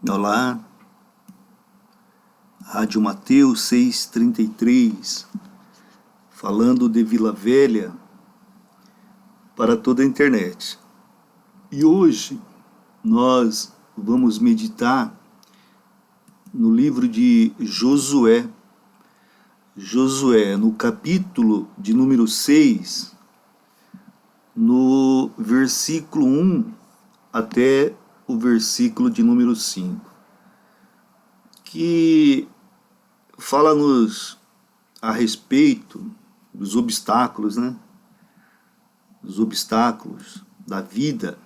Olá, Rádio Mateus 633, falando de Vila Velha para toda a internet. E hoje nós vamos meditar no livro de Josué. Josué, no capítulo de número 6, no versículo 1 até o versículo de número 5, que fala-nos a respeito dos obstáculos, né? Dos obstáculos da vida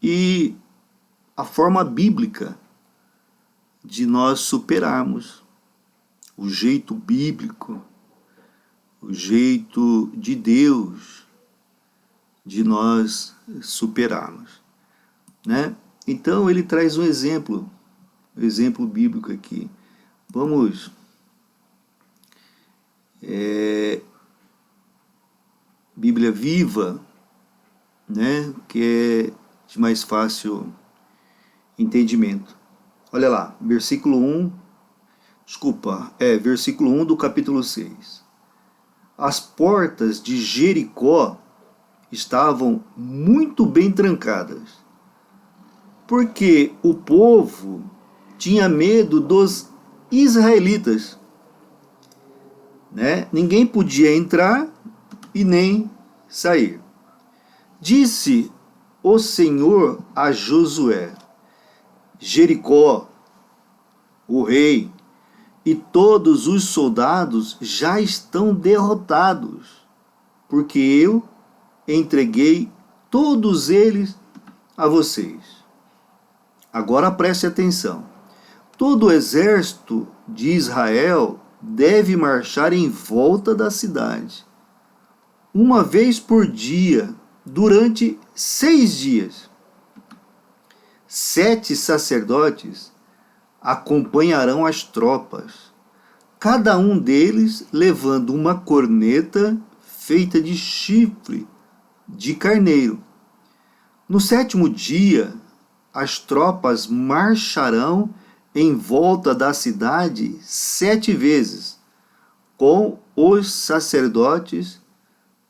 e a forma bíblica de nós superarmos, o jeito bíblico, o jeito de Deus de nós superarmos, né? Então ele traz um exemplo bíblico aqui. Vamos Bíblia Viva, né? Que é de mais fácil entendimento. Olha lá, versículo 1 do capítulo 6. As portas de Jericó estavam muito bem trancadas, porque o povo tinha medo dos israelitas, né? Ninguém podia entrar e nem sair. Disse o Senhor a Josué: Jericó, o rei e todos os soldados já estão derrotados, porque eu entreguei todos eles a vocês. Agora preste atenção. Todo o exército de Israel deve marchar em volta da cidade, uma vez por dia, durante 6 dias. 7 sacerdotes acompanharão as tropas, cada um deles levando uma corneta feita de chifre de carneiro. No 7º dia, as tropas marcharão em volta da cidade 7 vezes, com os sacerdotes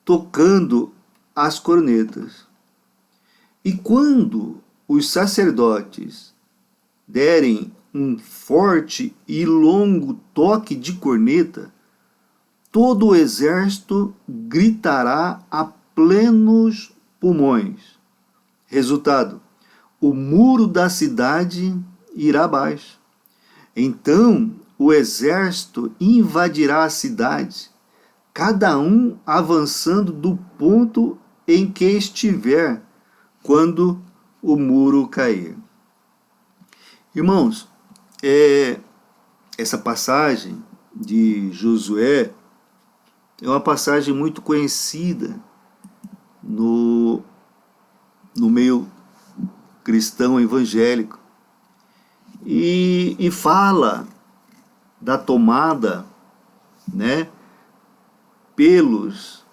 tocando as cornetas. E quando os sacerdotes derem um forte e longo toque de corneta, todo o exército gritará a plenos pulmões. Resultado: o muro da cidade irá abaixo. Então o exército invadirá a cidade, cada um avançando do ponto em que estiver quando o muro cair. Irmãos, essa passagem de Josué é uma passagem muito conhecida no meio cristão evangélico e fala da tomada, né, pelos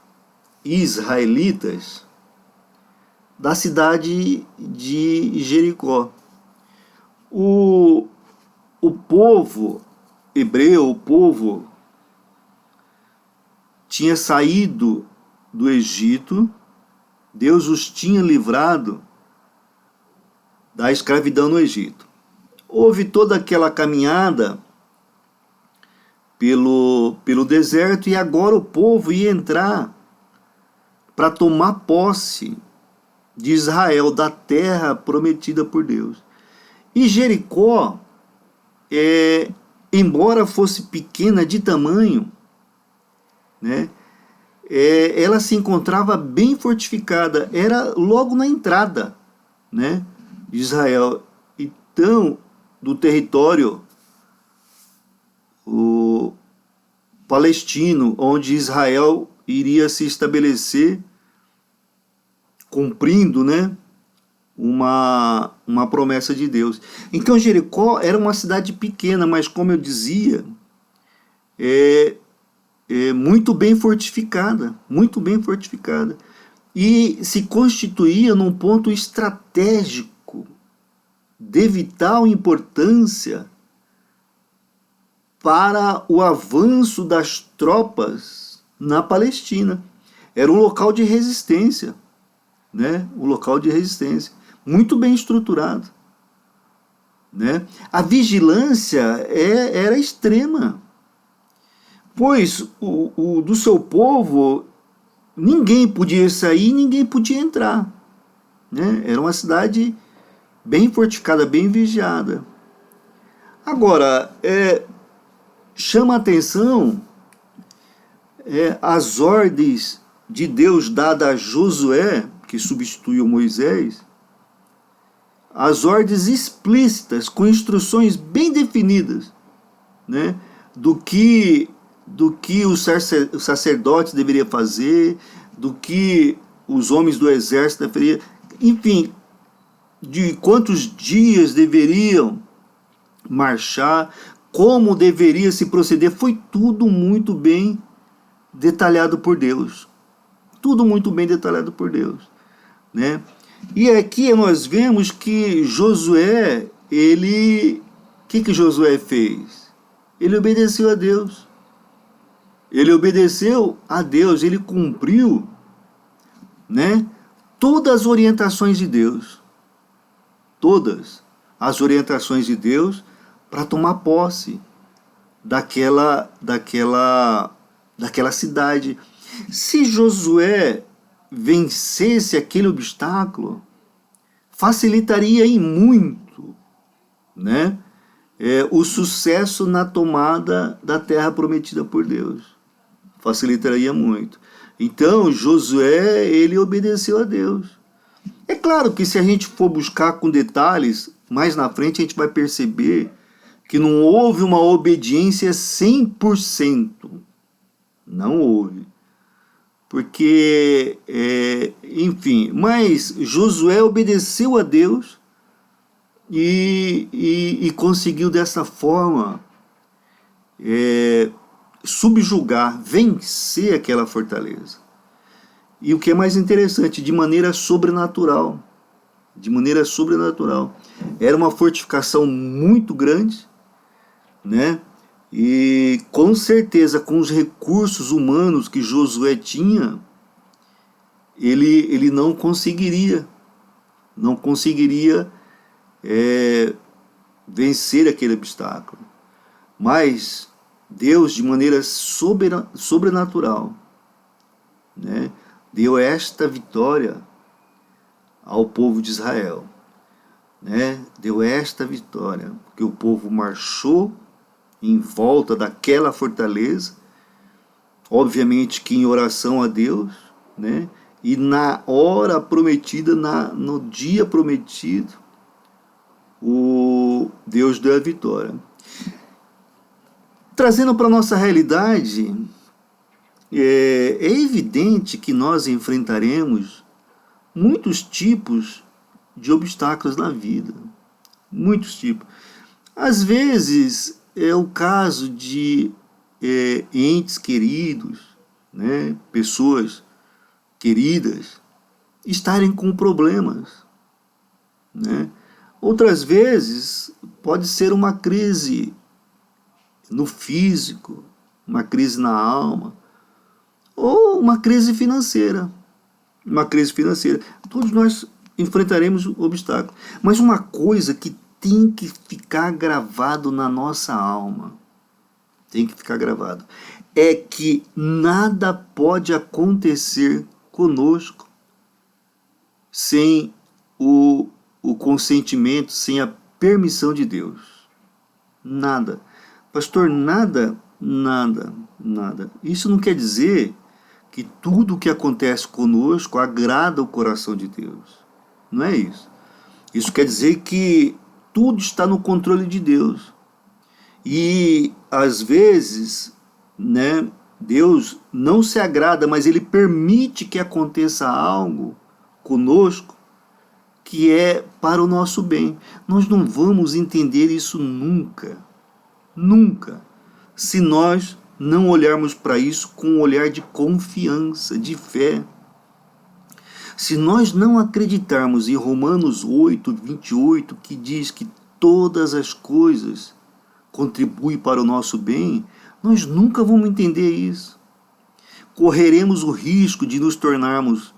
israelitas da cidade de Jericó. O povo hebreu, o povo tinha saído do Egito, Deus os tinha livrado da escravidão no Egito. Houve toda aquela caminhada pelo deserto e agora o povo ia entrar para tomar posse de Israel, da terra prometida por Deus. E Jericó, embora fosse pequena de tamanho, né, ela se encontrava bem fortificada, era logo na entrada, né, de Israel. Então, do território palestino, onde Israel iria se estabelecer, cumprindo, né, uma promessa de Deus. Então Jericó era uma cidade pequena, mas como eu dizia, muito bem fortificada, e se constituía num ponto estratégico de vital importância para o avanço das tropas na Palestina. Era um local de resistência, né? Um local de resistência, muito bem estruturado, né? A vigilância era extrema, pois do seu povo ninguém podia sair, ninguém podia entrar, né? Era uma cidade bem fortificada, bem vigiada. Agora, chama a atenção as ordens de Deus dadas a Josué, que substituiu Moisés, as ordens explícitas, com instruções bem definidas, né, do que os sacerdotes deveriam fazer, do que os homens do exército deveriam, enfim, de quantos dias deveriam marchar, como deveria se proceder, foi tudo muito bem detalhado por Deus. Tudo muito bem detalhado por Deus, né? E aqui nós vemos que Josué, o que Josué fez? Ele obedeceu a Deus. Ele obedeceu a Deus, ele cumpriu, né, todas as orientações de Deus. Todas as orientações de Deus para tomar posse daquela cidade. Se Josué vencesse aquele obstáculo, facilitaria em muito, né, o sucesso na tomada da terra prometida por Deus. Facilitaria muito. Então, Josué, ele obedeceu a Deus. É claro que se a gente for buscar com detalhes, mais na frente a gente vai perceber que não houve uma obediência 100%. Não houve. Porque, enfim, mas Josué obedeceu a Deus e conseguiu dessa forma subjugar, vencer aquela fortaleza. E o que é mais interessante, de maneira sobrenatural. De maneira sobrenatural. Era uma fortificação muito grande, né? E com certeza, com os recursos humanos que Josué tinha, ele não conseguiria vencer aquele obstáculo. Mas Deus, de maneira sobrenatural, né, deu esta vitória ao povo de Israel, né? Deu esta vitória, porque o povo marchou em volta daquela fortaleza, obviamente que em oração a Deus, né? E na hora prometida, no dia prometido, Deus deu a vitória. Trazendo para a nossa realidade, é evidente que nós enfrentaremos muitos tipos de obstáculos na vida. Muitos tipos. Às vezes é o caso de entes queridos, né, pessoas queridas, estarem com problemas, né? Outras vezes pode ser uma crise no físico, uma crise na alma, ou uma crise financeira. Uma crise financeira. Todos nós enfrentaremos obstáculos. Mas uma coisa que tem que ficar gravado na nossa alma, tem que ficar gravado, é que nada pode acontecer conosco sem o consentimento, sem a permissão de Deus. Nada. Pastor, nada. Isso não quer dizer que tudo o que acontece conosco agrada o coração de Deus. Não é isso. Isso quer dizer que tudo está no controle de Deus. E, às vezes, né, Deus não se agrada, mas Ele permite que aconteça algo conosco que é para o nosso bem. Nós não vamos entender isso nunca. Nunca. Se nós não olharmos para isso com um olhar de confiança, de fé. Se nós não acreditarmos em Romanos 8, 28, que diz que todas as coisas contribuem para o nosso bem, nós nunca vamos entender isso. Correremos o risco de nos tornarmos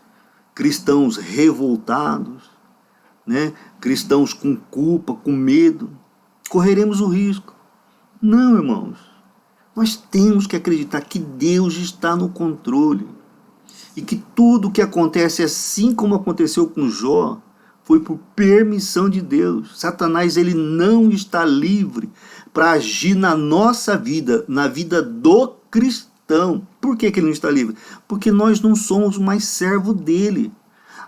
cristãos revoltados, né? Cristãos com culpa, com medo. Correremos o risco. Não, irmãos. Nós temos que acreditar que Deus está no controle. E que tudo o que acontece, assim como aconteceu com Jó, foi por permissão de Deus. Satanás, ele não está livre para agir na nossa vida, na vida do cristão. Por que ele não está livre? Porque nós não somos mais servo dele.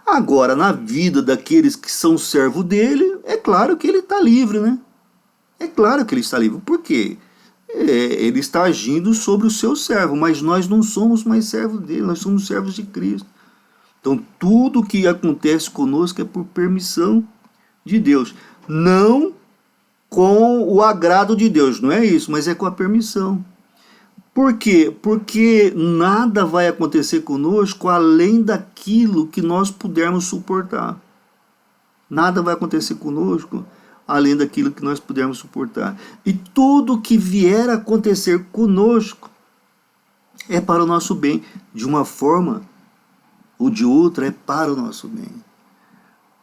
Agora, na vida daqueles que são servo dele, é claro que ele está livre, né? É claro que ele está livre. Por quê? Ele está agindo sobre o seu servo, mas nós não somos mais servos dele, nós somos servos de Cristo. Então, tudo que acontece conosco é por permissão de Deus. Não com o agrado de Deus, não é isso, mas é com a permissão. Por quê? Porque nada vai acontecer conosco além daquilo que nós pudermos suportar. Nada vai acontecer conosco além daquilo que nós pudermos suportar. E tudo que vier a acontecer conosco é para o nosso bem. De uma forma ou de outra, é para o nosso bem.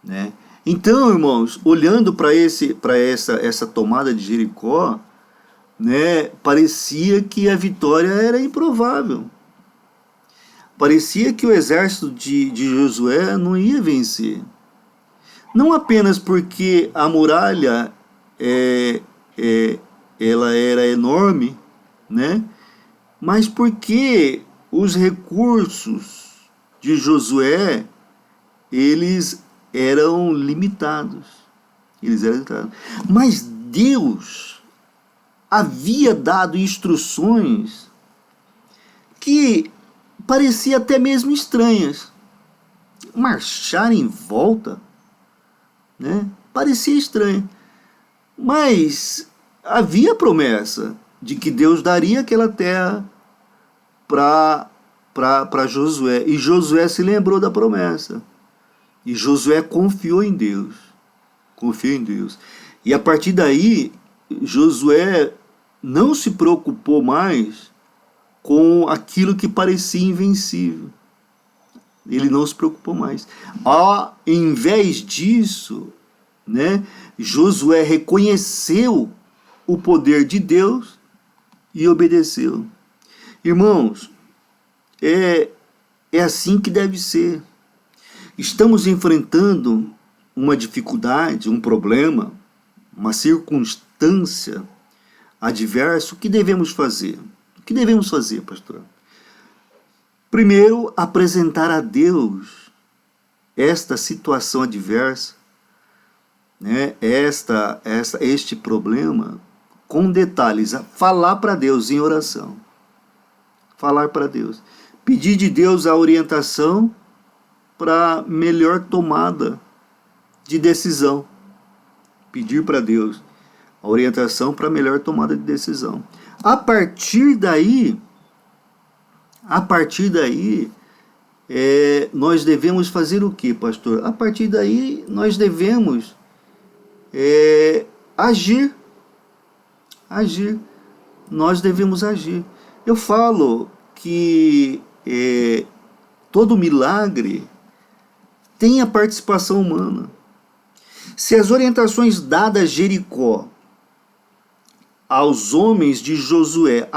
Né? Então, irmãos, olhando para essa tomada de Jericó, né, parecia que a vitória era improvável. Parecia que o exército de Josué não ia vencer. Não apenas porque a muralha ela era enorme, né, mas porque os recursos de Josué, eles eram limitados. Mas Deus havia dado instruções que pareciam até mesmo estranhas. Marchar em volta, né? Parecia estranho. Mas havia promessa de que Deus daria aquela terra para Josué. E Josué se lembrou da promessa. E Josué confiou em Deus. Confiou em Deus. E a partir daí, Josué não se preocupou mais com aquilo que parecia invencível. Ele não se preocupou mais. Em vez disso, né, Josué reconheceu o poder de Deus e obedeceu. Irmãos, é assim que deve ser. Estamos enfrentando uma dificuldade, um problema, uma circunstância adversa. O que devemos fazer? O que devemos fazer, pastor? Primeiro, apresentar a Deus esta situação adversa, né, este problema, com detalhes. Falar para Deus em oração. Falar para Deus. Pedir de Deus a orientação para melhor tomada de decisão. Pedir para Deus a orientação para melhor tomada de decisão. A partir daí, nós devemos fazer o que, pastor? A partir daí, nós devemos agir. Nós devemos agir. Eu falo que todo milagre tem a participação humana. Se as orientações dadas a Jericó aos homens de Josué,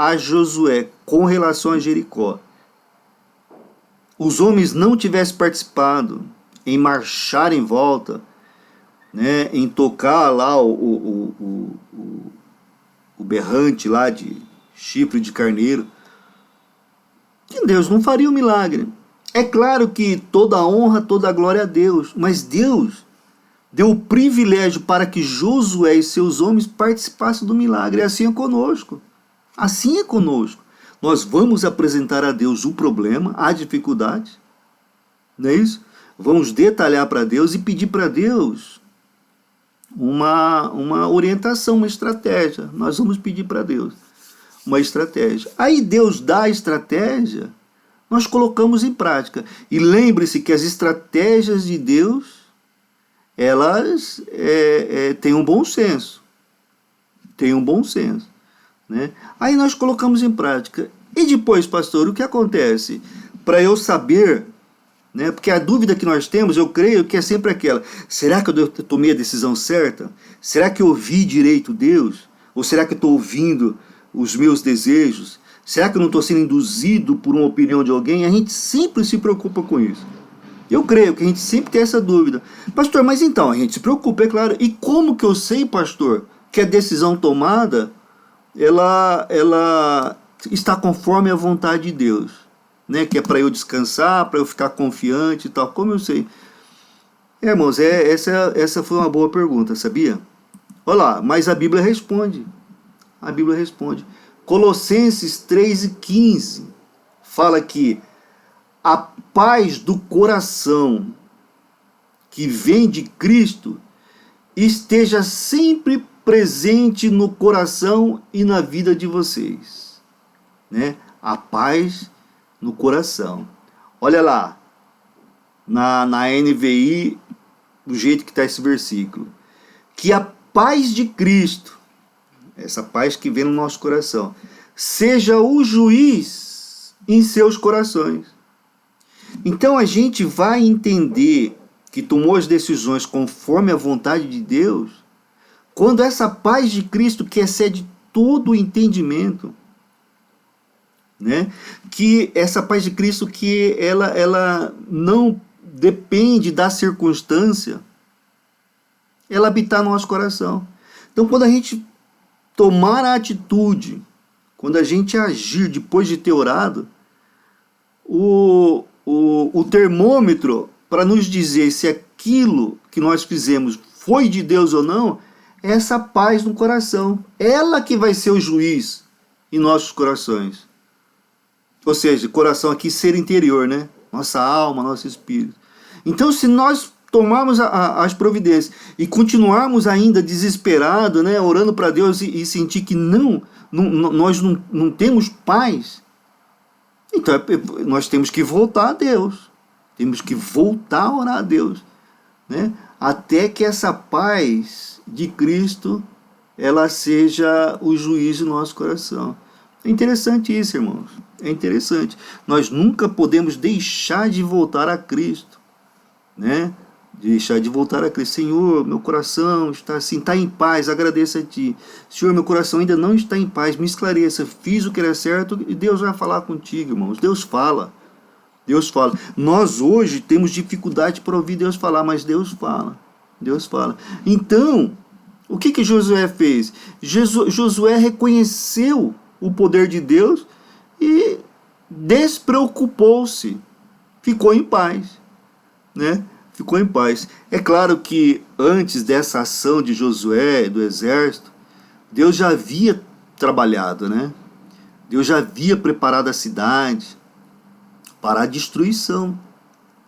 com relação a Jericó, os homens não tivessem participado em marchar em volta, né, em tocar lá o berrante lá de chifre de carneiro, que Deus não faria o milagre. É claro que toda a honra, toda a glória a Deus, mas Deus deu o privilégio para que Josué e seus homens participassem do milagre. E assim é conosco. Assim é conosco. Nós vamos apresentar a Deus o problema, a dificuldade, não é isso? Vamos detalhar para Deus e pedir para Deus uma orientação, uma estratégia. Nós vamos pedir para Deus uma estratégia. Aí Deus dá a estratégia, nós colocamos em prática. E lembre-se que as estratégias de Deus, elas têm um bom senso. Tem um bom senso, né? Aí nós colocamos em prática. E depois, pastor, o que acontece? Para eu saber, né? Porque a dúvida que nós temos, eu creio que é sempre aquela: será que eu tomei a decisão certa? Será que eu ouvi direito Deus? Ou será que eu estou ouvindo os meus desejos? Será que eu não estou sendo induzido por uma opinião de alguém? A gente sempre se preocupa com isso. Eu creio que a gente sempre tem essa dúvida. Pastor, mas então, a gente se preocupa, é claro. E como que eu sei, pastor, que a decisão tomada, ela está conforme a vontade de Deus? Né? Que é para eu descansar, para eu ficar confiante e tal. Como eu sei? Irmãos, essa foi uma boa pergunta, sabia? Olha lá, mas a Bíblia responde. A Bíblia responde. Colossenses 3:15 fala que a paz do coração que vem de Cristo esteja sempre presente no coração e na vida de vocês, né? A paz no coração. Olha lá, na NVI, do jeito que está esse versículo: que a paz de Cristo, essa paz que vem no nosso coração, seja o juiz em seus corações. Então a gente vai entender que tomou as decisões conforme a vontade de Deus quando essa paz de Cristo, que excede todo o entendimento, né? Que essa paz de Cristo, que ela não depende da circunstância, ela habitar no nosso coração. Então, quando a gente tomar a atitude, quando a gente agir depois de ter orado, o termômetro para nos dizer se aquilo que nós fizemos foi de Deus ou não, é essa paz no coração. Ela que vai ser o juiz em nossos corações. Ou seja, coração aqui, ser interior, né? Nossa alma, nosso espírito. Então, se nós tomarmos as providências e continuarmos ainda desesperados, né, orando para Deus e sentir que nós não temos paz, então nós temos que voltar a Deus. Temos que voltar a orar a Deus, né? Até que essa paz de Cristo, ela seja o juiz do nosso coração. É interessante isso, irmãos. É interessante. Nós nunca podemos deixar de voltar a Cristo, né? Deixar de voltar a Cristo. Senhor, meu coração está assim, está em paz, agradeço a Ti. Senhor, meu coração ainda não está em paz, me esclareça. Fiz o que era certo e Deus vai falar contigo, irmãos. Deus fala. Deus fala. Nós hoje temos dificuldade para ouvir Deus falar, mas Deus fala. Deus fala. Então, o que Josué fez? Josué reconheceu o poder de Deus e despreocupou-se. Ficou em paz, né? Ficou em paz. É claro que antes dessa ação de Josué, do exército, Deus já havia trabalhado, né? Deus já havia preparado a cidade para a destruição.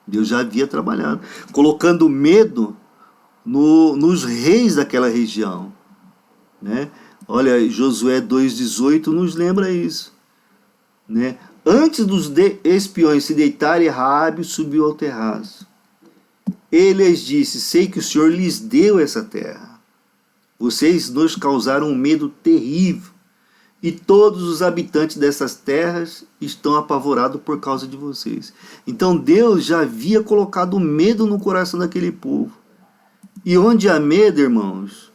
Deus já havia trabalhado, colocando medo nos reis daquela região, né? Olha, Josué 2,18 nos lembra isso, né? Antes dos espiões se deitarem, Raabe subiu ao terraço. Ele lhes disse: sei que o Senhor lhes deu essa terra. Vocês nos causaram um medo terrível, e todos os habitantes dessas terras estão apavorados por causa de vocês. Então Deus já havia colocado medo no coração daquele povo. E onde há medo, irmãos,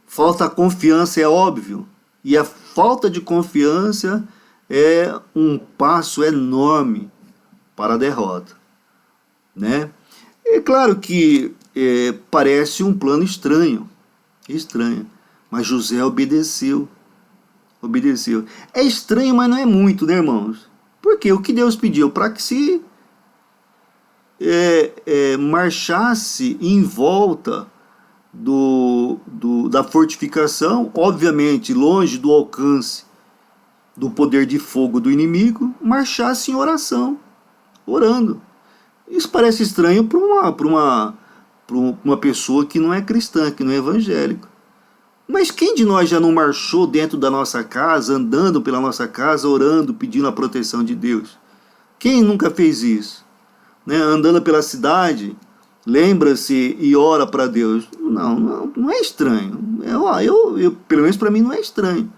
falta confiança, é óbvio. E a falta de confiança é um passo enorme para a derrota, né? É claro que parece um plano estranho, mas José obedeceu. É estranho, mas não é muito, né, irmãos? Porque o que Deus pediu? Para que se marchasse em volta da fortificação, obviamente longe do alcance do poder de fogo do inimigo, marchasse em oração, orando. Isso parece estranho para uma pessoa que não é cristã, que não é evangélico. Mas quem de nós já não marchou dentro da nossa casa, andando pela nossa casa, orando, pedindo a proteção de Deus? Quem nunca fez isso? Né? Andando pela cidade, lembra-se e ora para Deus. Não é estranho. Pelo menos para mim não é estranho.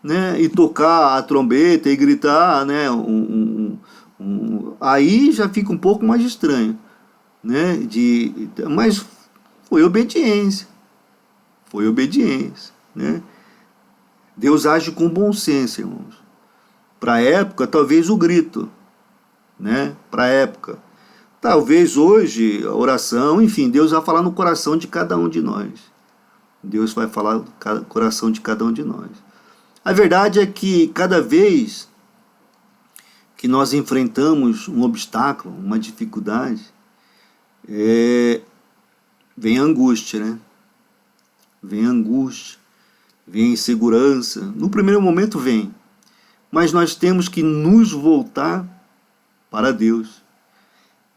Né? E tocar a trombeta e gritar, né? Aí já fica um pouco mais estranho. Né? Mas foi obediência. Foi obediência. Né? Deus age com bom senso, irmãos. Para a época, talvez o grito. Né? Para a época. Talvez hoje, a oração, enfim, Deus vai falar no coração de cada um de nós. Deus vai falar no coração de cada um de nós. A verdade é que cada vez que nós enfrentamos um obstáculo, uma dificuldade, vem a angústia, né? Vem a angústia, vem a insegurança. No primeiro momento vem, mas nós temos que nos voltar para Deus.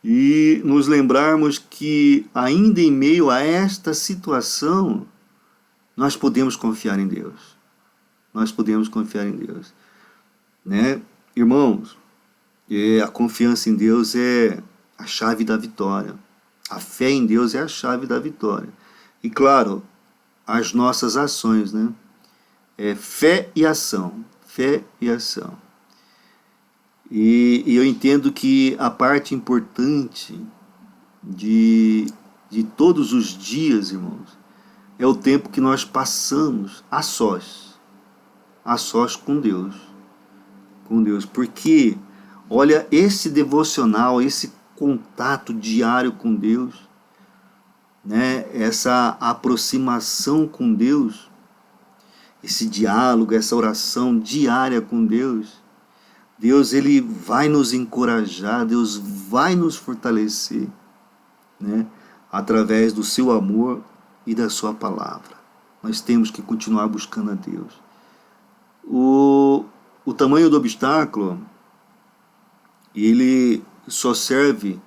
E nos lembrarmos que ainda em meio a esta situação, nós podemos confiar em Deus. Nós podemos confiar em Deus. Né? Irmãos, a confiança em Deus é a chave da vitória. A fé em Deus é a chave da vitória. E claro, as nossas ações, né? Fé e ação. Fé e ação. E eu entendo que a parte importante de todos os dias, irmãos, é o tempo que nós passamos a sós com Deus. Com Deus. Porque, olha, esse devocional, esse contato diário com Deus, né, essa aproximação com Deus, esse diálogo, essa oração diária com Deus, Deus, ele vai nos encorajar, Deus vai nos fortalecer, né, através do seu amor e da sua palavra. Nós temos que continuar buscando a Deus. O tamanho do obstáculo, ele só serve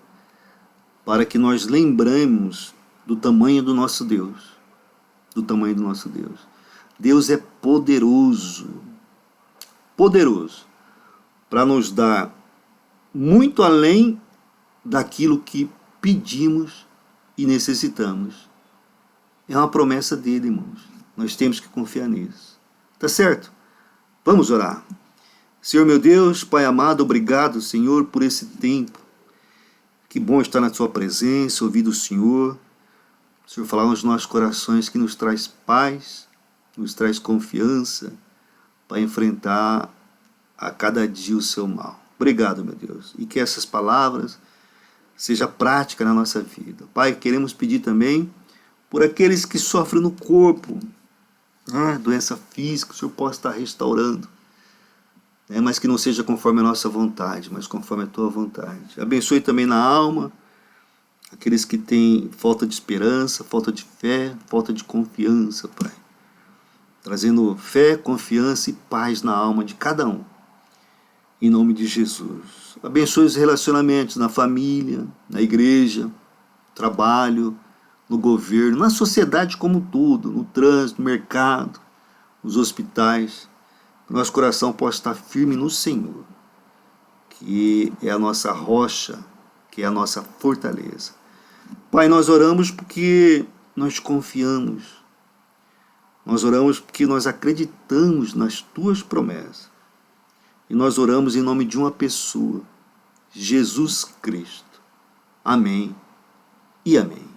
para que nós lembremos do tamanho do nosso Deus. Do tamanho do nosso Deus. Deus é poderoso. Poderoso. Para nos dar muito além daquilo que pedimos e necessitamos. É uma promessa dele, irmãos. Nós temos que confiar nisso. Tá certo? Vamos orar. Senhor meu Deus, Pai amado, obrigado, Senhor, por esse tempo. Que bom estar na sua presença, ouvir do Senhor. O Senhor falar nos nossos corações, que nos traz paz, nos traz confiança para enfrentar a cada dia o seu mal. Obrigado, meu Deus. E que essas palavras sejam práticas na nossa vida. Pai, queremos pedir também por aqueles que sofrem no corpo, doença física, o Senhor possa estar restaurando. Mas que não seja conforme a nossa vontade, mas conforme a tua vontade. Abençoe também na alma aqueles que têm falta de esperança, falta de fé, falta de confiança, Pai. Trazendo fé, confiança e paz na alma de cada um. Em nome de Jesus. Abençoe os relacionamentos na família, na igreja, no trabalho, no governo, na sociedade como um todo, no trânsito, no mercado, nos hospitais. Que nosso coração possa estar firme no Senhor, que é a nossa rocha, que é a nossa fortaleza. Pai, nós oramos porque nós confiamos. Nós oramos porque nós acreditamos nas tuas promessas. E nós oramos em nome de uma pessoa, Jesus Cristo. Amém e amém.